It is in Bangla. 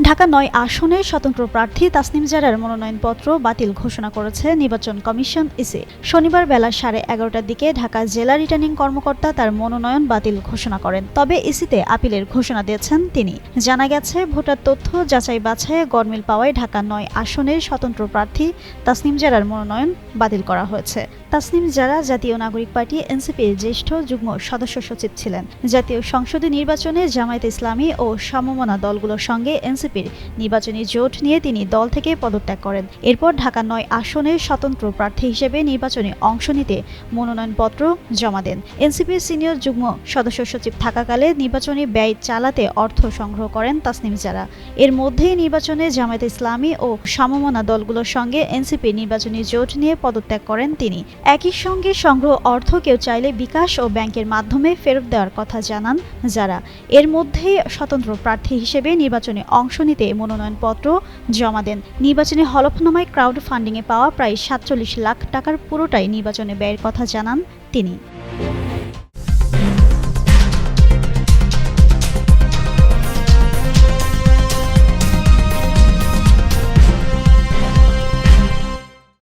ঢাকা ৯ আসনের স্বতন্ত্র প্রার্থী তাসনিম জারার মনোনয়নপত্র বাতিল ঘোষণা করেছে নির্বাচন কমিশন ইসি। শনিবার বেলা 11:30টার দিকে ঢাকা জেলা রিটার্নিং কর্মকর্তা তার মনোনয়ন বাতিল ঘোষণা করেন। তবে ইসিতে আপিলের ঘোষণা দিয়েছেন তিনি। জানা গেছে, ভোটার তথ্য যাচাই বাছাইয়ে গড়মিল পাওয়ায় ঢাকা ৯ আসনের স্বতন্ত্র প্রার্থী তাসনিম জারার মনোনয়ন বাতিল করা হয়েছে। তাসনিম জারা জাতীয় নাগরিক পার্টি এনসিপির জ্যেষ্ঠ যুগ্ম সদস্য সচিব ছিলেন। জাতীয় সংসদে নির্বাচনে জামায়াতে ইসলামী ও সমমনা দলগুলোর সঙ্গে এনসিপির নির্বাচনী জোট নিয়ে তিনি দল থেকে পদত্যাগ করেন। এরপর ঢাকা ৯ আসনের স্বতন্ত্র প্রার্থী হিসেবে নির্বাচনে অংশ নিতে মনোনয়নপত্র জমা দেন। এনসিপির সিনিয়র যুগ্ম সদস্য সচিব থাকাকালে নির্বাচনী ব্যয় চালাতে অর্থ সংগ্রহ করেন তাসনিম জারা। এর মধ্যেই নির্বাচনে জামায়াতে ইসলামী ও সমমনা দলগুলোর সঙ্গে এনসিপির নির্বাচনী জোট নিয়ে পদত্যাগ করেন তিনি। একই সঙ্গে সংগ্রহ অর্থ কেউ চাইলে বিকাশ ও ব্যাংকের মাধ্যমে ফেরত দেওয়ার কথা জানান যারা। এর মধ্যেই স্বতন্ত্র প্রার্থী হিসেবে নির্বাচনে অংশ নিতে মনোনয়নপত্র জমা দেন। নির্বাচনী হলফনামায় ক্রাউড ফান্ডিংয়ে পাওয়া প্রায় ৪৭ লাখ টাকার পুরোটাই নির্বাচনে ব্যয়ের কথা জানান তিনি।